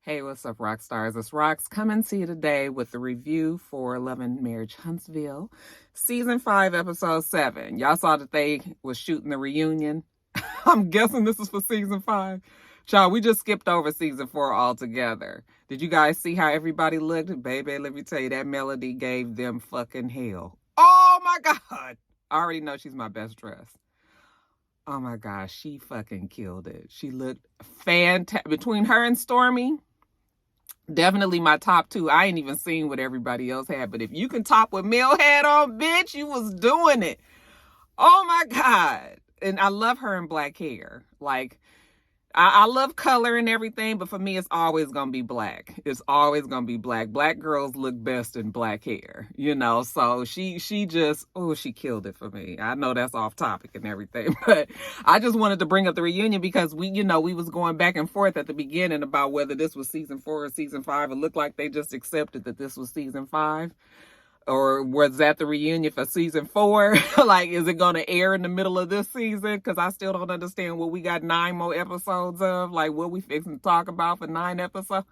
Hey, what's up, rock stars? It's Rox coming to you today with the review for Love and Marriage Huntsville, Season 5, Episode 7. Y'all saw that they was shooting the reunion. I'm guessing this is for Season 5. Child, we just skipped over Season 4 altogether. Did you guys see how everybody looked? Baby, let me tell you, that melody gave them fucking hell. Oh, my God. I already know she's my best dress. Oh, my gosh. She fucking killed it. She looked fantastic. Between her and Stormy, definitely my top two. I ain't even seen what everybody else had, but if you can top what Mel had on, bitch, you was doing it. Oh my God. And I love her in black hair. Like, I love color and everything, but for me, it's always going to be black. It's always going to be black. Black girls look best in black hair, you know? So she just, oh, she killed it for me. I know that's off topic and everything, but I just wanted to bring up the reunion because we was going back and forth at the beginning about whether this was Season 4 or Season 5. It looked like they just accepted that this was Season 5. Or was that the reunion for Season 4? Like, is it going to air in the middle of this season? Because I still don't understand what we got 9 more episodes of. Like, what we fixing to talk about for 9 episodes?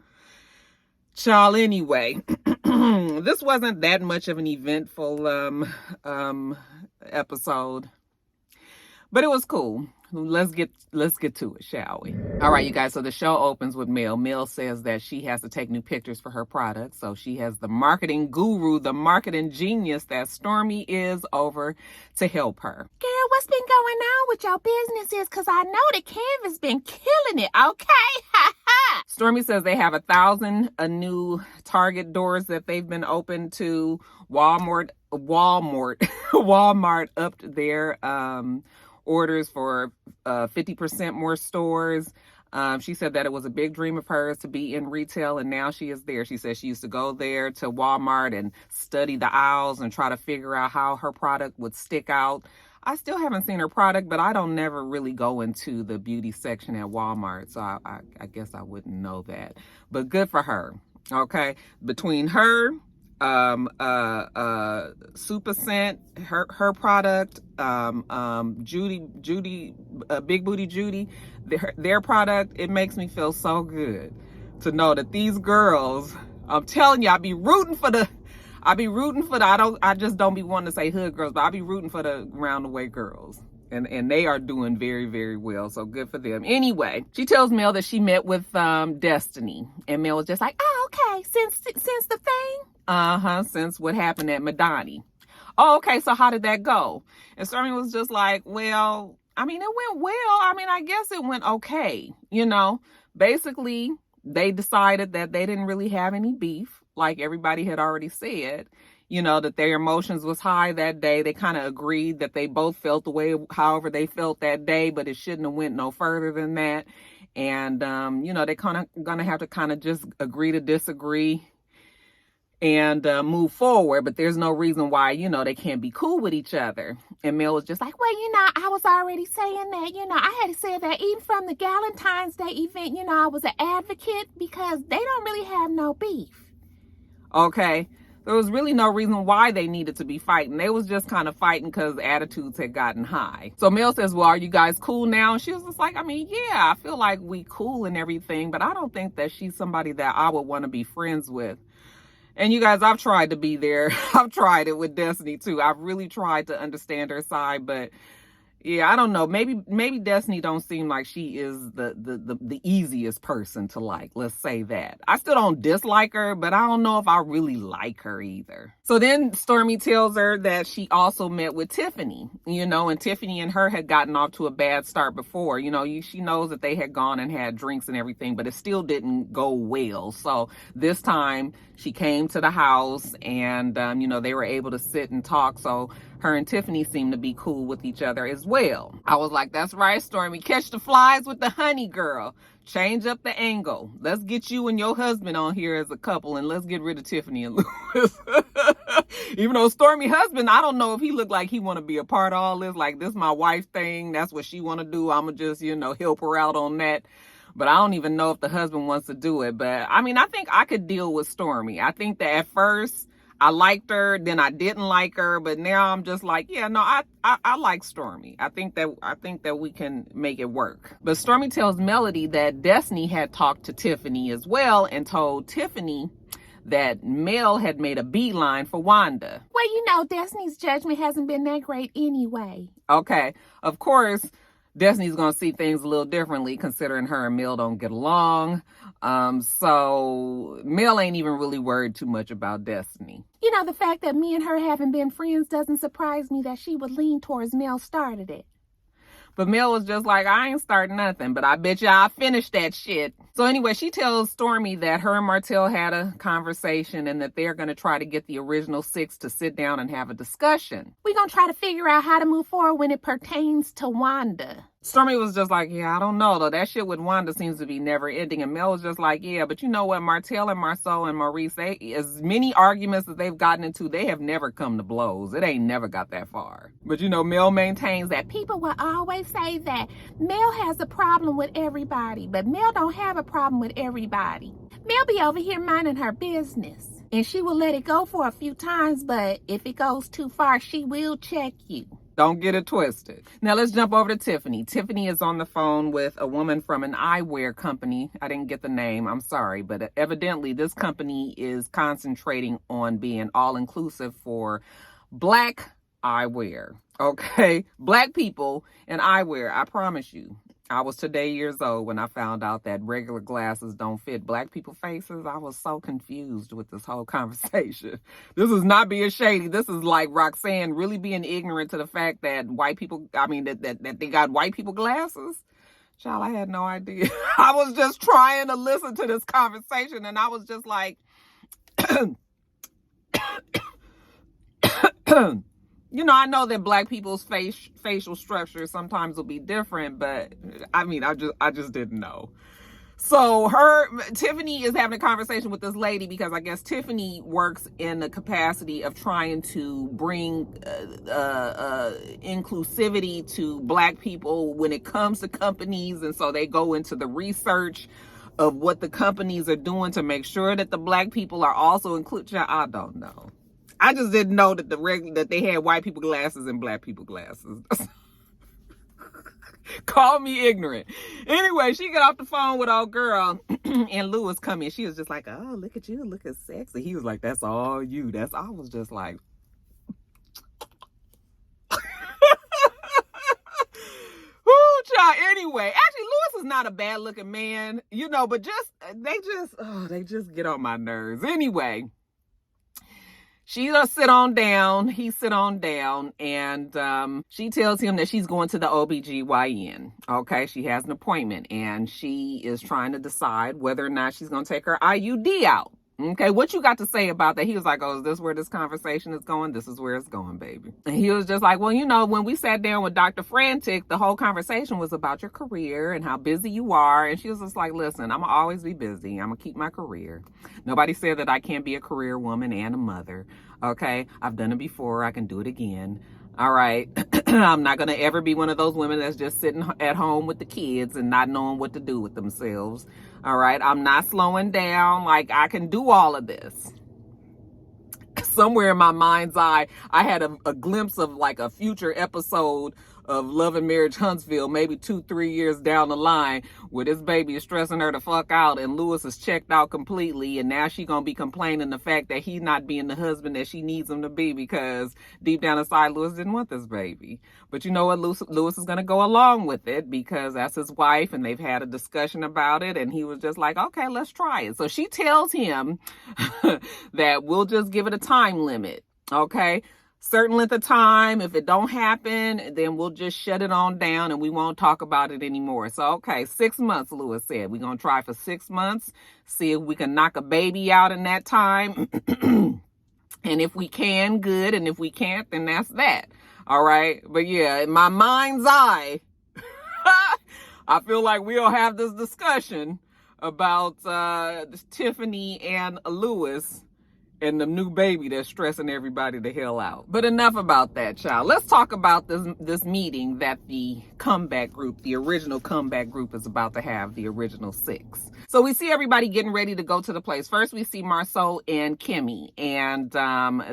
Child, anyway, this wasn't that much of an eventful episode. But it was cool. Let's get to it, shall we? All right, you guys. So the show opens with Mel. Mel says that she has to take new pictures for her product. So she has the marketing guru, the marketing genius that Stormy is over to help her. Girl, what's been going on with your businesses? Because I know the canvas been killing it, okay? Ha ha! Stormy says they have 1,000 new Target doors that they've been open to. Walmart upped their orders for 50% more stores. She said that it was a big dream of hers to be in retail, and now she is there. She said she used to go there to Walmart and study the aisles and try to figure out how her product would stick out. I still haven't seen her product, but I don't never really go into the beauty section at Walmart, so I guess I wouldn't know that. But good for her. Okay, between her, Super Scent, her product, Judy, Big Booty Judy, their product, it makes me feel so good to know that these girls, I'm telling you, I be rooting for the, I just don't be wanting to say hood girls, but I be rooting for the round the way girls. And they are doing very, very well. So good for them. Anyway, she tells Mel that she met with Destiny. And Mel was just like, oh, okay. Since the thing? Since what happened at Madani. Oh, okay. So how did that go? And Stormy was just like, well, I mean, it went well. I mean, I guess it went okay. You know, basically, they decided that they didn't really have any beef, like everybody had already said. You know, that their emotions was high that day. They kind of agreed that they both felt the way, however they felt that day, but it shouldn't have went no further than that. And, you know, they kind of going to have to kind of just agree to disagree and move forward. But there's no reason why, you know, they can't be cool with each other. And Mel was just like, well, you know, I was already saying that, you know, I had to say that even from the Galentine's Day event, you know, I was an advocate because they don't really have no beef. Okay. There was really no reason why they needed to be fighting. They was just kind of fighting because attitudes had gotten high. So Mel says, well, are you guys cool now? And she was just like, I mean, yeah, I feel like we cool and everything, but I don't think that she's somebody that I would want to be friends with. And you guys, I've tried to be there. I've tried it with Destiny too. I've really tried to understand her side, but yeah, I don't know. Maybe Destiny don't seem like she is the easiest person to like. Let's say that. I still don't dislike her, but I don't know if I really like her either. So then Stormy tells her that she also met with Tiffany, you know, and Tiffany and her had gotten off to a bad start before. You know, she knows that they had gone and had drinks and everything, but it still didn't go well. So this time she came to the house and, you know, they were able to sit and talk. So her and Tiffany seemed to be cool with each other as well. I was like, that's right, Stormy. Catch the flies with the honey, girl. Change up the angle. Let's get you and your husband on here as a couple, and let's get rid of Tiffany and Lewis. Even though Stormy husband, I don't know if he looked like he want to be a part of all this. Like, this my wife thing. That's what she want to do. I'm going to just, you know, help her out on that. But I don't even know if the husband wants to do it. But, I mean, I think I could deal with Stormy. I think that at first I liked her, then I didn't like her, but now I'm just like, yeah, no, I like Stormy. I think that we can make it work. But Stormy tells Melody that Destiny had talked to Tiffany as well and told Tiffany that Mel had made a beeline for Wanda. Well, Destiny's judgment hasn't been that great anyway. Okay, of course, Destiny's gonna see things a little differently considering her and Mel don't get along. So Mel ain't even really worried too much about Destiny. The fact that me and her haven't been friends doesn't surprise me that she would lean towards Mel started it. But Mel was just like, I ain't starting nothing, but I bet you I'll finish that shit. So anyway, she tells Stormy that her and Martell had a conversation and that they're going to try to get the original six to sit down and have a discussion. We're going to try to figure out how to move forward when it pertains to Wanda. Stormy was just like, yeah, I don't know, though. That shit with Wanda seems to be never ending. And Mel was just like, yeah, but you know what? Martell and Marceau and Maurice, as many arguments that they've gotten into, they have never come to blows. It ain't never got that far. But, Mel maintains that people will always say that Mel has a problem with everybody, but Mel don't have a problem with everybody. Mel be over here minding her business, and she will let it go for a few times, but if it goes too far, she will check you. Don't get it twisted. Now let's jump over to Tiffany. Tiffany is on the phone with a woman from an eyewear company. I didn't get the name. I'm sorry. But evidently this company is concentrating on being all-inclusive for Black eyewear. Okay? Black people and eyewear. I promise you. I was today years old when I found out that regular glasses don't fit Black people's faces. I was so confused with this whole conversation. This is not being shady. This is like Roxanne really being ignorant to the fact that white people, that they got white people glasses. Child, I had no idea. I was just trying to listen to this conversation and I was just like, I know that Black people's facial structure sometimes will be different, but I just didn't know. So Tiffany is having a conversation with this lady because I guess Tiffany works in the capacity of trying to bring inclusivity to Black people when it comes to companies. And so they go into the research of what the companies are doing to make sure that the Black people are also included. I don't know. I just didn't know that that they had white people glasses and Black people glasses. Call me ignorant. Anyway, she got off the phone with old girl and Lewis come in. She was just like, oh, look at you, looking sexy. He was like, that's all you. I was just like, whoo, child. Anyway, actually, Lewis is not a bad looking man, but they just get on my nerves. Anyway. She sit on down, he sit on down, and she tells him that she's going to the OBGYN. Okay, she has an appointment, and she is trying to decide whether or not she's going to take her IUD out. Okay, what you got to say about that? He was like, oh, is this where this conversation is going? This is where it's going, baby. And he was just like, well, when we sat down with Dr. Frantic, the whole conversation was about your career and how busy you are. And she was just like, listen, I'm going to always be busy. I'm going to keep my career. Nobody said that I can't be a career woman and a mother. Okay, I've done it before. I can do it again. All right. I'm not going to ever be one of those women that's just sitting at home with the kids and not knowing what to do with themselves. All right. I'm not slowing down. Like, I can do all of this. Somewhere in my mind's eye, I had a glimpse of like a future episode of Love and Marriage Huntsville, maybe 2-3 years down the line, where this baby is stressing her the fuck out and Lewis is checked out completely, and now she gonna be complaining the fact that he's not being the husband that she needs him to be because deep down inside Lewis didn't want this baby. But you know what? Lewis is gonna go along with it because that's his wife and they've had a discussion about it, and he was just like, okay, let's try it. So she tells him that we'll just give it a time limit. Okay. Certain length of time. If it don't happen, then we'll just shut it on down and we won't talk about it anymore. So, okay, 6 months, Lewis said. We're going to try for 6 months, see if we can knock a baby out in that time. And if we can, good. And if we can't, then that's that. All right. But yeah, in my mind's eye, I feel like we'll have this discussion about Tiffany and Lewis and the new baby that's stressing everybody the hell out. But enough about that, child. Let's talk about this meeting that the comeback group, the original comeback group, is about to have, the original 6. So we see everybody getting ready to go to the place. First, we see Marceau and Kimmy, and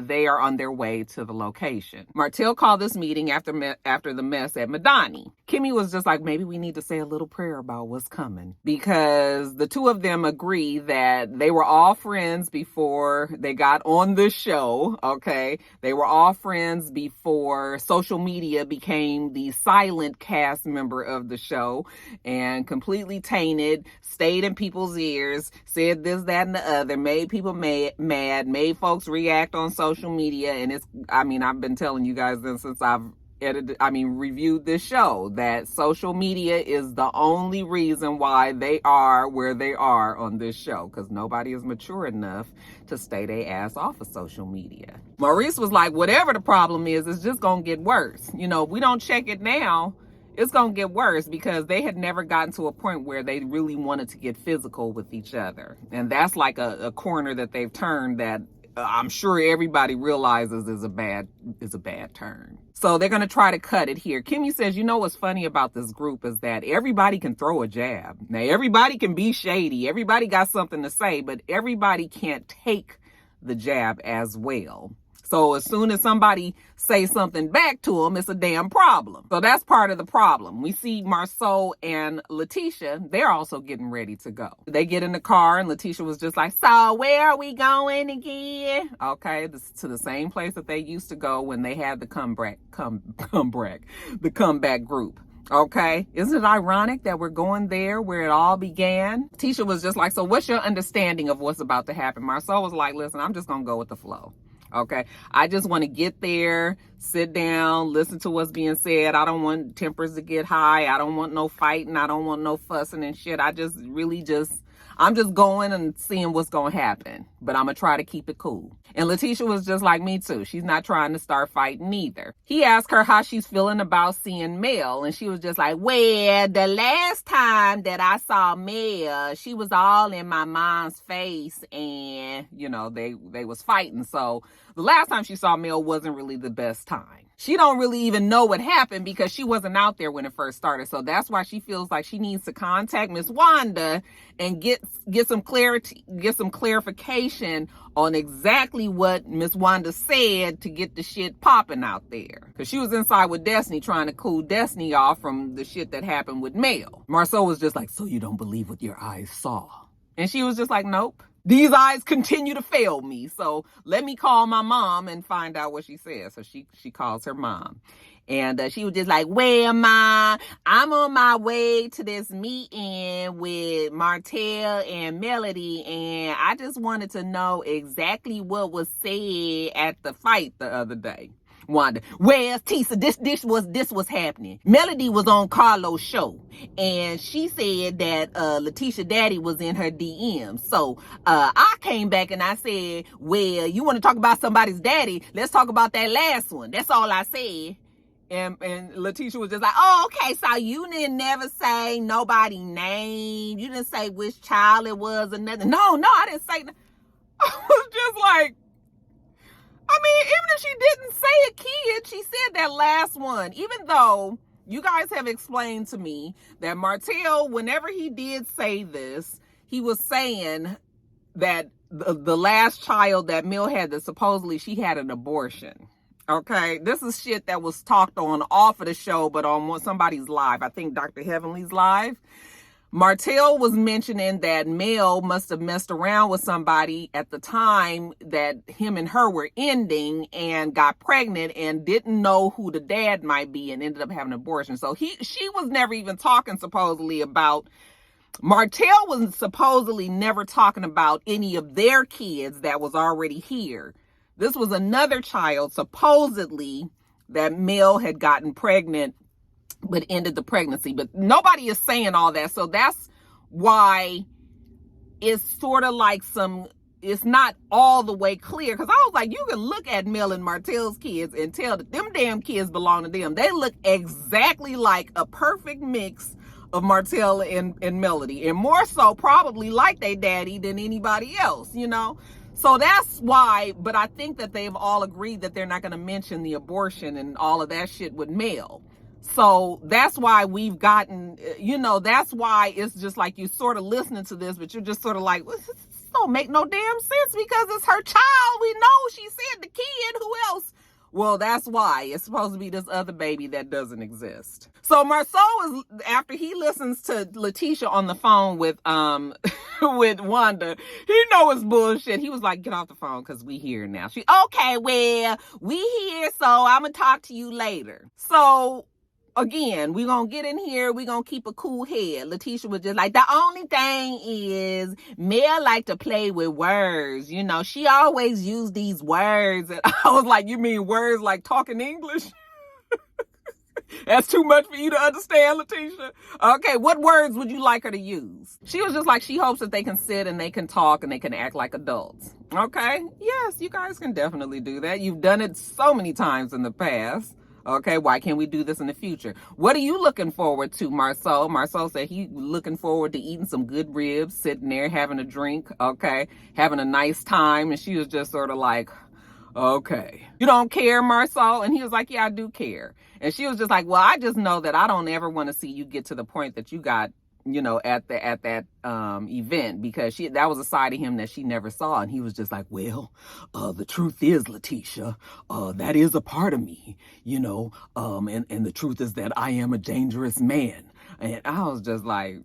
they are on their way to the location. Martell called this meeting after the mess at Madani. Kimmy was just like, maybe we need to say a little prayer about what's coming, because the two of them agree that they were all friends before they got on the show, okay? They were all friends before social media became the silent cast member of the show and completely tainted, stayed in people's ears, said this, that, and the other, made people mad, made folks react on social media. And I've been telling you guys this since I've reviewed this show, that social media is the only reason why they are where they are on this show, because nobody is mature enough to stay their ass off of social media. Maurice was like, whatever the problem is, it's just gonna get worse. If we don't check it now, it's gonna get worse, because they had never gotten to a point where they really wanted to get physical with each other. And that's like a corner that they've turned that I'm sure everybody realizes is a bad turn. So they're going to try to cut it here. Kimmy says, what's funny about this group is that everybody can throw a jab. Now, everybody can be shady. Everybody got something to say, but everybody can't take the jab as well. So as soon as somebody says something back to them, it's a damn problem. So that's part of the problem. We see Marceau and Letitia, they're also getting ready to go. They get in the car and Letitia was just like, so where are we going again? Okay, this is to the same place that they used to go when they had the comeback group. Okay, isn't it ironic that we're going there where it all began? Tisha was just like, so what's your understanding of what's about to happen? Marceau was like, listen, I'm just gonna go with the flow. Okay, I just want to get there, sit down, listen to what's being said. I don't want tempers to get high. I don't want no fighting. I don't want no fussing and shit. I'm just going and seeing what's going to happen, but I'm going to try to keep it cool. And Letitia was just like me too. She's not trying to start fighting either. He asked her how she's feeling about seeing Mel, and she was just like, well, the last time that I saw Mel, she was all in my mom's face, and, they was fighting. So the last time she saw Mel wasn't really the best time. She don't really even know what happened because she wasn't out there when it first started. So that's why she feels like she needs to contact Miss Wanda and get some clarity, get some clarification on exactly what Miss Wanda said to get the shit popping out there. Because she was inside with Destiny trying to cool Destiny off from the shit that happened with Mel. Marceau was just like, so you don't believe what your eyes saw? And she was just like, nope. These eyes continue to fail me. So let me call my mom and find out what she says. So she calls her mom. And she was just like, well, Ma, I'm on my way to this meeting with Martell and Melody. And I just wanted to know exactly what was said at the fight the other day. Wanda, where's Tisa? This was happening. Melody was on Carlo's show, and she said that Letitia daddy was in her DM. So I came back and I said, well, you want to talk about somebody's daddy? Let's talk about that last one. That's all I said. And Letitia was just like, oh, okay, so you didn't never say nobody's name. You didn't say which child it was or nothing. No, I didn't say. I was just like, even if she didn't say a kid, she said that last one. Even though you guys have explained to me that Martell, whenever he did say this, he was saying that the last child that Mel had, that supposedly she had an abortion. Okay, this is shit that was talked on off of the show, but on somebody's live. I think Dr. Heavenly's live. Martell was mentioning that Mel must have messed around with somebody at the time that him and her were ending and got pregnant and didn't know who the dad might be and ended up having an abortion. So she was never even talking supposedly about, Martell was supposedly never talking about any of their kids that was already here. This was another child supposedly that Mel had gotten pregnant but ended the pregnancy. But nobody is saying all that. So that's why it's sort of like it's not all the way clear. Because I was like, you can look at Mel and Martell's kids and tell that them damn kids belong to them. They look exactly like a perfect mix of Martell and Melody. And more so probably like their daddy than anybody else, So that's why, but I think that they've all agreed that they're not going to mention the abortion and all of that shit with Mel. So that's why we've gotten, that's why it's just like you sort of listening to this, but you're just sort of like, well, this don't make no damn sense because it's her child. We know she said the kid. Who else? Well, that's why. It's supposed to be this other baby that doesn't exist. So Marceau is, after he listens to Letitia on the phone with with Wanda, he know it's bullshit. He was like, get off the phone because we here now. She, okay, well, we here, so I'm going to talk to you later. So again, we gonna get in here, we gonna keep a cool head. Letitia was just like, the only thing is Mel like to play with words. She always used these words. And I was like, you mean words like talking English? That's too much for you to understand, Letitia. Okay, what words would you like her to use? She was just like, she hopes that they can sit and they can talk and they can act like adults. Okay, yes, you guys can definitely do that. You've done it so many times in the past. Okay, why can't we do this in the future? What are you looking forward to, Marceau? Marceau said he looking forward to eating some good ribs, sitting there having a drink, okay, having a nice time. And she was just sort of like, okay. You don't care, Marceau? And he was like, yeah, I do care. And she was just like, well, I just know that I don't ever want to see you get to the point that you got, at that event, because that was a side of him that she never saw. And he was just like, well, the truth is, Letitia, that is a part of me, and the truth is that I am a dangerous man. And I was just like,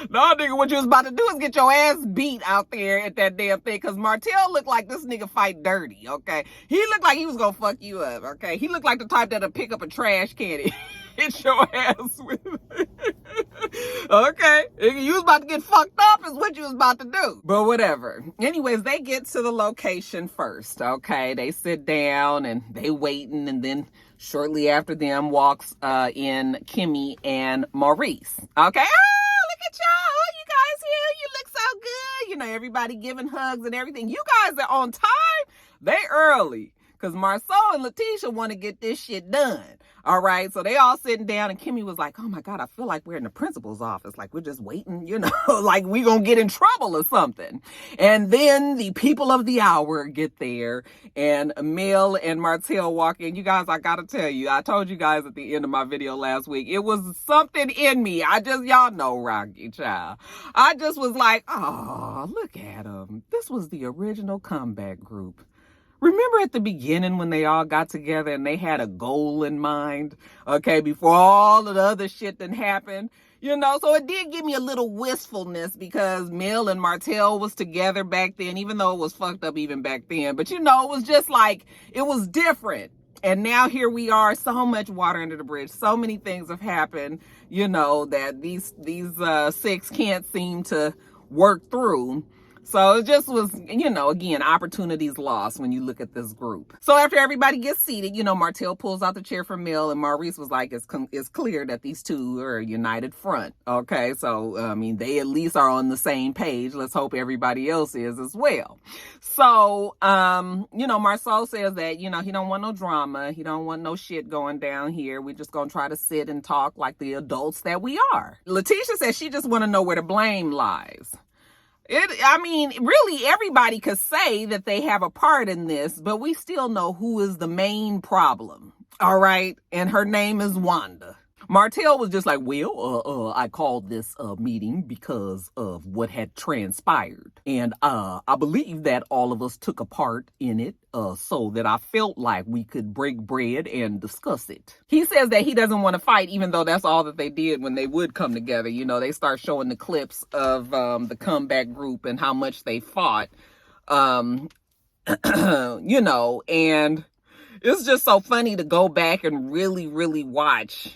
no, nigga, what you was about to do is get your ass beat out there at that damn thing. Because Martell looked like this nigga fight dirty, okay? He looked like he was going to fuck you up, okay? He looked like the type that'll pick up a trash can and hit your ass with it. Okay? You was about to get fucked up is what you was about to do. But whatever. Anyways, they get to the location first, okay? They sit down and they waiting, and then shortly after them walks in Kimmy and Maurice, okay? Y'all, oh, you guys here, you look so good. Everybody giving hugs and everything. You guys are on time. They early because Marceau and Letitia want to get this shit done. All right, so they all sitting down, and Kimmy was like, oh my God, I feel like we're in the principal's office. Like we're just waiting, like we gonna get in trouble or something. And then the people of the hour get there, and Mel and Martell walk in. You guys, I gotta tell you, I told you guys at the end of my video last week, it was something in me. Y'all know Rocky, child. I just was like, oh, look at them. This was the original comeback group. Remember at the beginning when they all got together and they had a goal in mind, okay, before all of the other shit that happened? So it did give me a little wistfulness because Mel and Martell was together back then, even though it was fucked up even back then. But, it was just like, it was different. And now here we are, so much water under the bridge. So many things have happened, that these six can't seem to work through. So it just was, again, opportunities lost when you look at this group. So after everybody gets seated, Martell pulls out the chair for Mel, and Maurice was like, it's clear that these two are a united front. Okay, so, they at least are on the same page. Let's hope everybody else is as well. So, Marceau says that, he don't want no drama. He don't want no shit going down here. We're just going to try to sit and talk like the adults that we are. Letitia says she just want to know where the blame lies. Really everybody could say that they have a part in this, but we still know who is the main problem. All right. And her name is Wanda. Martell was just like, well, I called this meeting because of what had transpired. And I believe that all of us took a part in it so that I felt like we could break bread and discuss it. He says that he doesn't want to fight, even though that's all that they did when they would come together. They start showing the clips of the comeback group and how much they fought, and it's just so funny to go back and really, really watch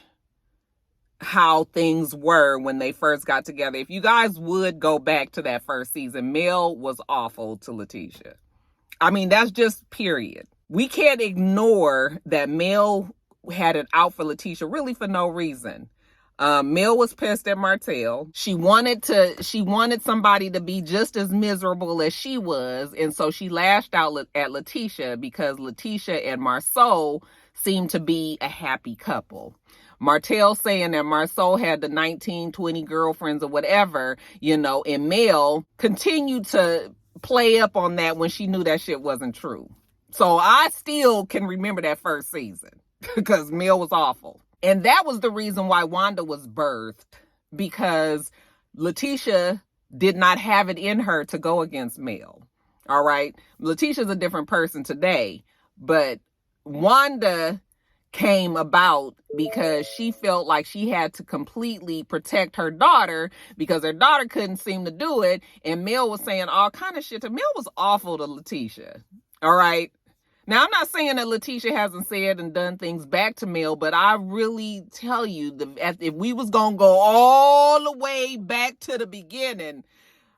how things were when they first got together. If you guys would go back to that first season, Mel was awful to Letitia. That's just period. We can't ignore that Mel had it out for Letitia really for no reason. Mel was pissed at Martell. She wanted somebody to be just as miserable as she was, and so she lashed out at Letitia because Letitia and Marceau seemed to be a happy couple. Martell saying that Marsau had the 19, 20 girlfriends or whatever, and Mel continued to play up on that when she knew that shit wasn't true. So I still can remember that first season because Mel was awful. And that was the reason why Wanda was birthed, because Letitia did not have it in her to go against Mel. All right. Letitia's a different person today, but Wanda came about because she felt like she had to completely protect her daughter because her daughter couldn't seem to do it. And Mel was saying all kind of shit. Mel was awful to Letitia. All right. Now, I'm not saying that Letitia hasn't said and done things back to Mel, but I really tell you, if we was going to go all the way back to the beginning,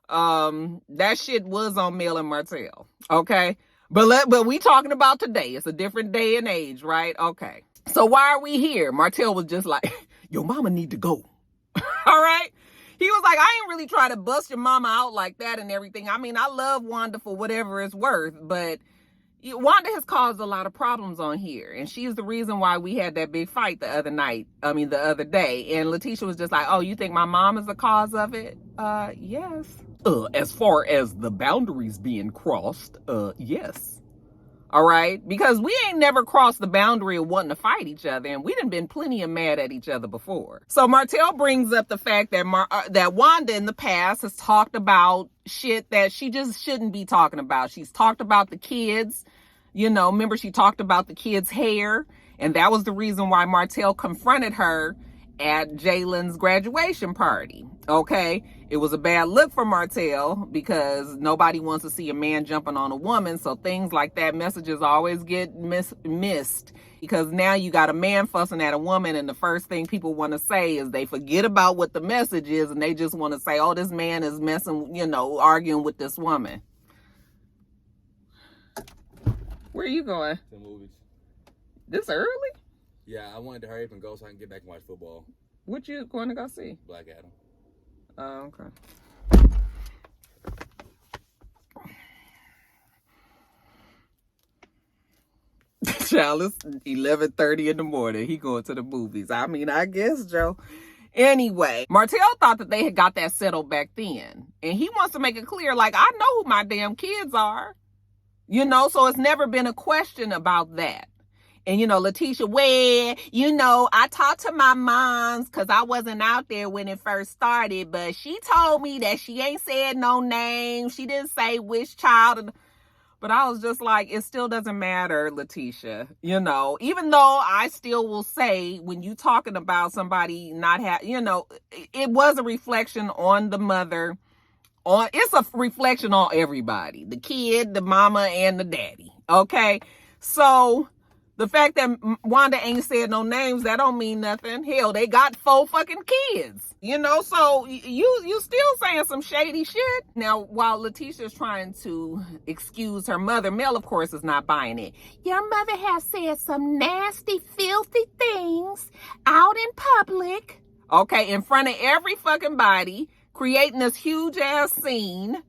that shit was on Mel and Martell. Okay. But we talking about today. It's a different day and age, right? Okay. So why are we here? Martell was just like, your mama need to go. All right. He was like, I ain't really trying to bust your mama out like that and everything. I mean, I love Wanda for whatever it's worth, but Wanda has caused a lot of problems on here. And she's the reason why we had that big fight the other day. And Letitia was just like, oh, you think my mom is the cause of it? Yes. As far as the boundaries being crossed, yes. All right? Because we ain't never crossed the boundary of wanting to fight each other, and we done been plenty of mad at each other before. So Martell brings up the fact that that Wanda in the past has talked about shit that she just shouldn't be talking about. She's talked about the kids. Remember she talked about the kids' hair, and that was the reason why Martell confronted her at Jalen's graduation party. Okay, it was a bad look for Martell because nobody wants to see a man jumping on a woman. So things like that, messages always get missed because now you got a man fussing at a woman, and the first thing people want to say is they forget about what the message is, and they just want to say, oh, this man is arguing with this woman. Where are you going? The movies. This early? Yeah, I wanted to hurry up and go so I can get back and watch football. What you going to go see? Black Adam. Oh, okay. Child, it's 11:30 in the morning. He going to the movies. I mean, I guess, Joe. Anyway, Martell thought that they had got that settled back then. And he wants to make it clear, like, I know who my damn kids are. So it's never been a question about that. And, Letitia, I talked to my moms because I wasn't out there when it first started, but she told me that she ain't said no name. She didn't say which child. But I was just like, it still doesn't matter, Letitia. Even though I still will say when you talking about somebody not it was a reflection on the mother. It's a reflection on everybody, the kid, the mama, and the daddy. Okay. So the fact that Wanda ain't said no names, that don't mean nothing. Hell, they got 4 fucking kids, so you still saying some shady shit. Now, while Letitia's trying to excuse her mother, Mel, of course, is not buying it. Your mother has said some nasty, filthy things out in public. Okay, in front of every fucking body, creating this huge ass scene.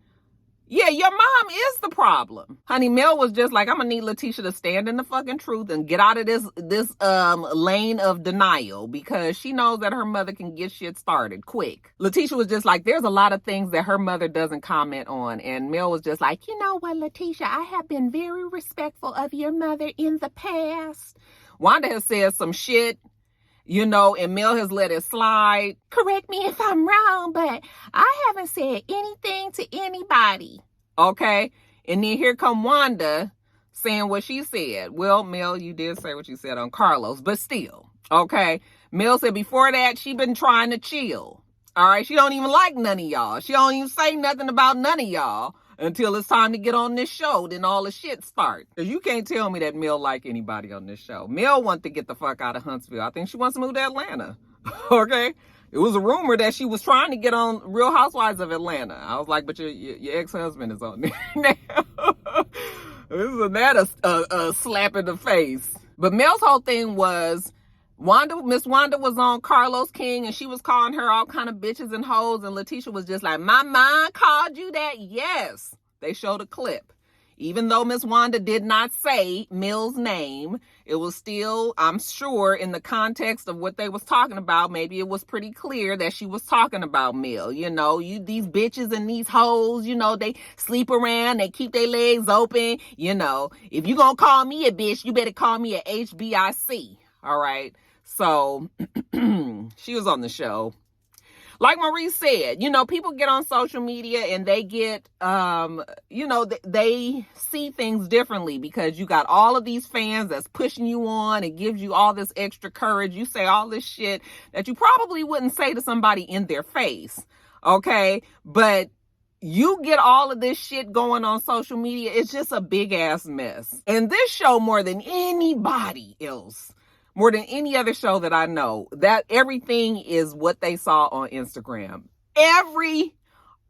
Yeah, your mom is the problem. Honey, Mel was just like, I'm gonna need Letitia to stand in the fucking truth and get out of this lane of denial because she knows that her mother can get shit started quick. Letitia was just like, there's a lot of things that her mother doesn't comment on. And Mel was just like, you know what, Letitia, I have been very respectful of your mother in the past. Wanda has said some shit, and Mel has let it slide. Correct me if I'm wrong, but I haven't said anything to anybody. Okay. And then here come Wanda saying what she said. Well, Mel, you did say what you said on Carlos, but still. Okay. Mel said before that, she been trying to chill. All right. She don't even like none of y'all. She don't even say nothing about none of y'all until it's time to get on this show. Then all the shit start. Because you can't tell me that Mel like anybody on this show. Mel wants to get the fuck out of Huntsville. I think she wants to move to Atlanta. Okay. It was a rumor that she was trying to get on Real Housewives of Atlanta. I was like, but your ex-husband is on there now. Isn't that a slap in the face? But Mel's whole thing was Miss Wanda was on Carlos King and she was calling her all kind of bitches and hoes, and Letitia was just like, my mom called you that? Yes. They showed a clip. Even though Miss Wanda did not say Mill's name, it was still, I'm sure, in the context of what they was talking about, maybe it was pretty clear that she was talking about Mill. You know, these bitches and these hoes, you know, they sleep around, they keep their legs open. You know, if you gonna call me a bitch, you better call me a HBIC. All right. So she was on the show. Like Maurice said, you know, people get on social media and they get, you know, they see things differently because you got all of these fans that's pushing you on. It gives you all this extra courage. You say all this shit that you probably wouldn't say to somebody in their face. Okay. But you get all of this shit going on social media. It's just a big ass mess. And this show, more than anybody else, more than any other show that I know, that everything is what they saw on Instagram. Every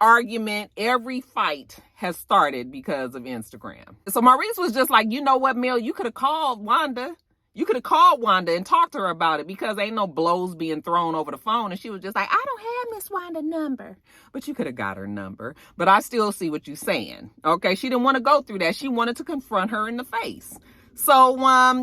argument, every fight has started because of Instagram. So Maurice was just like, you know what, Mel, you could have called Wanda. You could have called Wanda and talked to her about it because ain't no blows being thrown over the phone. And she was just like, I don't have Miss Wanda's number. But you could have got her number. But I still see what you're saying. Okay, she didn't want to go through that. She wanted to confront her in the face. So,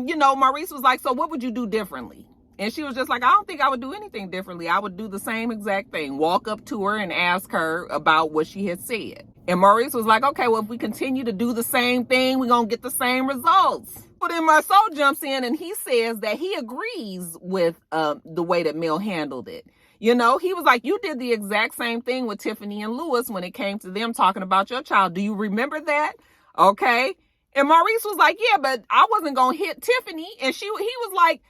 you know, Maurice was like, so what would you do differently? And she was just like, I don't think I would do anything differently. I would do the same exact thing. Walk up to her and ask her about what she had said. And Maurice was like, okay, well, if we continue to do the same thing, we're going to get the same results. But then Marceau jumps in and he says that he agrees with the way that Mill handled it. You know, he was like, you did the exact same thing with Tiffany and Lewis when it came to them talking about your child. Do you remember that? Okay. And Maurice was like, yeah, but I wasn't going to hit Tiffany. And he was like,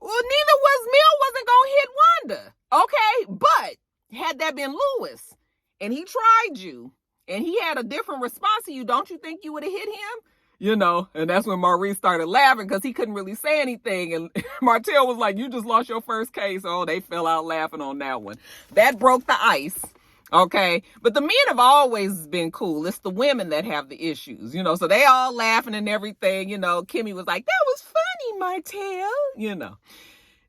well, neither was Mill, wasn't going to hit Wanda. Okay. But had that been Lewis and he tried you and he had a different response to you, don't you think you would have hit him? You know, and that's when Maurice started laughing because he couldn't really say anything. And Martell was like, you just lost your first case. Oh, they fell out laughing on that one. That broke the ice. Okay. But the men have always been cool. It's the women that have the issues, you know, so they all laughing and everything. You know, Kimmy was like, that was funny, Martell, you know.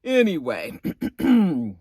Anyway, then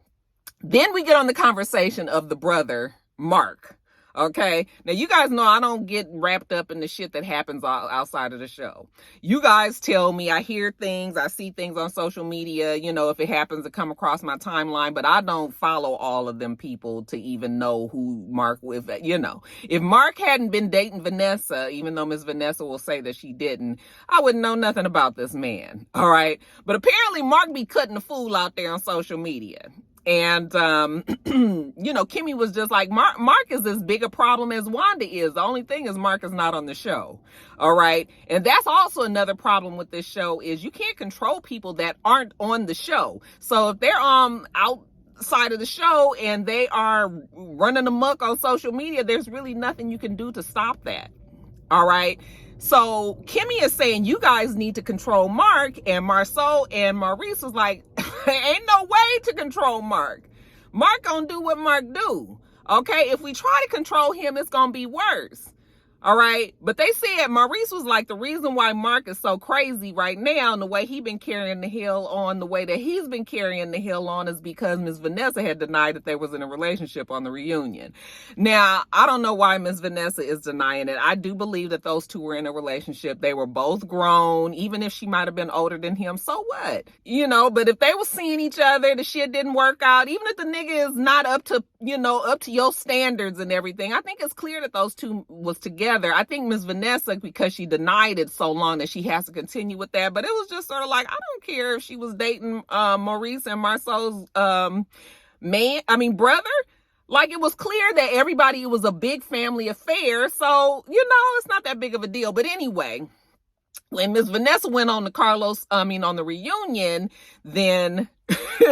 we get on the conversation of the brother, Mark. Okay. Now, you guys know I don't get wrapped up in the shit that happens outside of the show. You guys tell me, I hear things, I see things on social media, you know, if it happens to come across my timeline, but I don't follow all of them people to even know who Mark with, you know. If Mark hadn't been dating Vanessa, even though Miss Vanessa will say that she didn't, I wouldn't know nothing about this man. All right. But apparently Mark be cutting the fool out there on social media. And, you know, Kimmy was just like, Mark is as big a problem as Wanda is. The only thing is Mark is not on the show. All right. And that's also another problem with this show is you can't control people that aren't on the show. So if they're outside of the show and they are running amok on social media, there's really nothing you can do to stop that. All right. So Kimmy is saying you guys need to control Mark, and Marceau and Maurice was like, ain't no way to control Mark. Mark gonna do what Mark do. Okay, if we try to control him, it's gonna be worse. All right, but they said Maurice was like, the reason why Mark is so crazy right now and the way he been carrying the hill on, the way that he's been carrying the hill on is because Miss Vanessa had denied that they was in a relationship on the reunion. Now, I don't know why Miss Vanessa is denying it. I do believe that those two were in a relationship. They were both grown, even if she might have been older than him. So what? You know, but if they were seeing each other, the shit didn't work out, even if the nigga is not up to, you know, up to your standards and everything, I think it's clear that those two was together. I think Miss Vanessa, because she denied it so long that she has to continue with that. But it was just sort of like, I don't care if she was dating Maurice and Marceau's brother. Like, it was clear that it was a big family affair. So, you know, it's not that big of a deal. But anyway, when Miss Vanessa went on on the reunion, then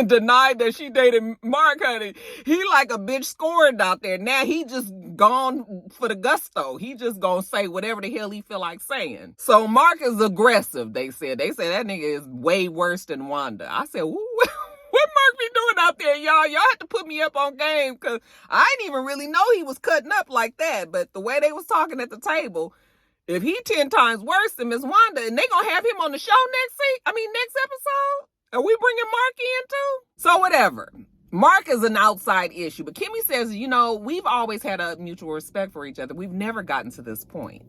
denied that she dated Mark, honey, he like a bitch scorned out there. Now he just gone for the gusto. He just gonna say whatever the hell he feel like saying. So Mark is aggressive, they said. They said that nigga is way worse than Wanda. I said, what Mark be doing out there, y'all? Y'all have to put me up on game because I didn't even really know he was cutting up like that. But the way they was talking at the table, if he 10 times worse than Miss Wanda, and they gonna have him on the show next episode, are we bringing Mark in too? So whatever. Mark is an outside issue, but Kimmy says, you know, we've always had a mutual respect for each other. We've never gotten to this point.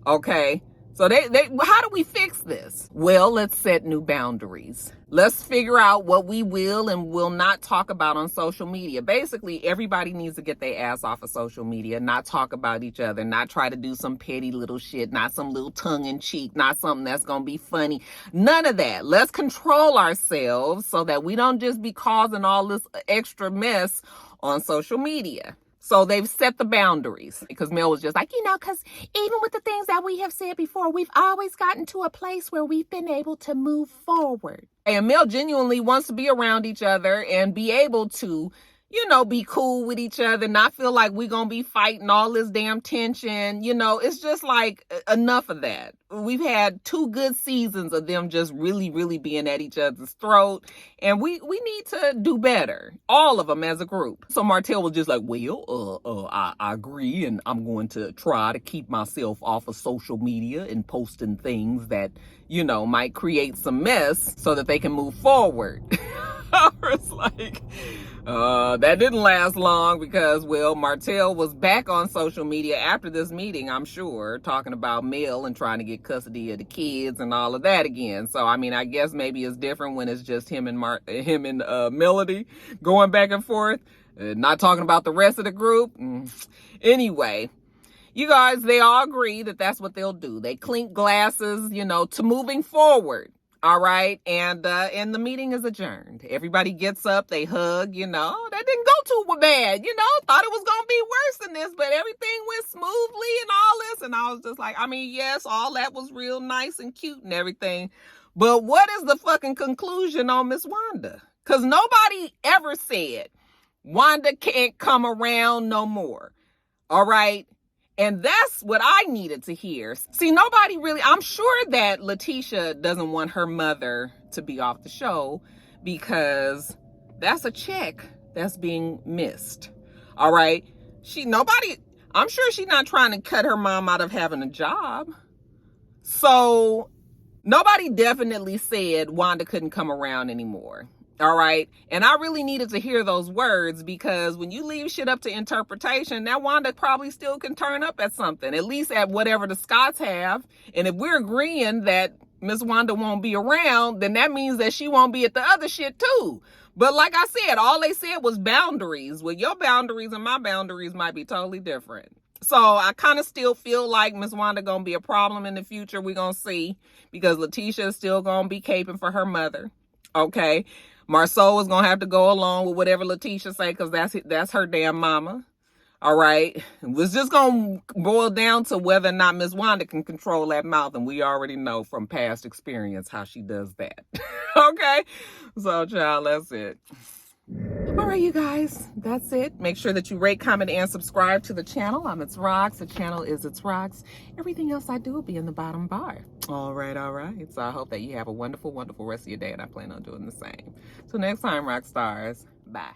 Okay. So how do we fix this? Well, let's set new boundaries. Let's figure out what we will and will not talk about on social media. Basically, everybody needs to get their ass off of social media, not talk about each other, not try to do some petty little shit, not some little tongue in cheek, not something that's going to be funny. None of that. Let's control ourselves so that we don't just be causing all this extra mess on social media. So they've set the boundaries because Mel was just like, because even with the things that we have said before, we've always gotten to a place where we've been able to move forward. And Mel genuinely wants to be around each other and be able to, be cool with each other, not feel like we're going to be fighting all this damn tension. It's just like enough of that. We've had 2 good seasons of them just really, really being at each other's throat. And we need to do better. All of them as a group. So Martell was just like, well, I agree. And I'm going to try to keep myself off of social media and posting things that, might create some mess so that they can move forward. I was like, that didn't last long because, Martell was back on social media after this meeting, I'm sure, talking about Mel and trying to get custody of the kids and all of that again. So, I guess maybe it's different when it's just him and Melody going back and forth, not talking about the rest of the group. Anyway, you guys, they all agree that that's what they'll do. They clink glasses, to moving forward. All right. And the meeting is adjourned. Everybody gets up, they hug, that didn't go too bad, thought it was going to be worse than this, but everything went smoothly and all this. And I was just like, yes, all that was real nice and cute and everything. But what is the fucking conclusion on Miss Wanda? Because nobody ever said Wanda can't come around no more. All right. And that's what I needed to hear. See, nobody really, I'm sure that Letitia doesn't want her mother to be off the show because that's a check that's being missed. All right. I'm sure she's not trying to cut her mom out of having a job. So nobody definitely said Wanda couldn't come around anymore. All right. And I really needed to hear those words because when you leave shit up to interpretation, that Wanda probably still can turn up at something, at least at whatever the Scotts have. And if we're agreeing that Miss Wanda won't be around, then that means that she won't be at the other shit too. But like I said, all they said was boundaries. Well, your boundaries and my boundaries might be totally different. So I kind of still feel like Miss Wanda going to be a problem in the future. We're going to see because Letitia is still going to be caping for her mother. Okay. Marceau is going to have to go along with whatever Letitia say because that's her damn mama. All right. It's just going to boil down to whether or not Miss Wanda can control that mouth. And we already know from past experience how she does that. Okay. So, child, that's it. All right, you guys, that's it. Make sure that you rate, comment, and subscribe to the channel. I'm itsrox. The channel is itsrox. Everything else I do will be in the bottom bar. All right. So I hope that you have a wonderful, wonderful rest of your day, and I plan on doing the same. Till next time, rock stars. Bye.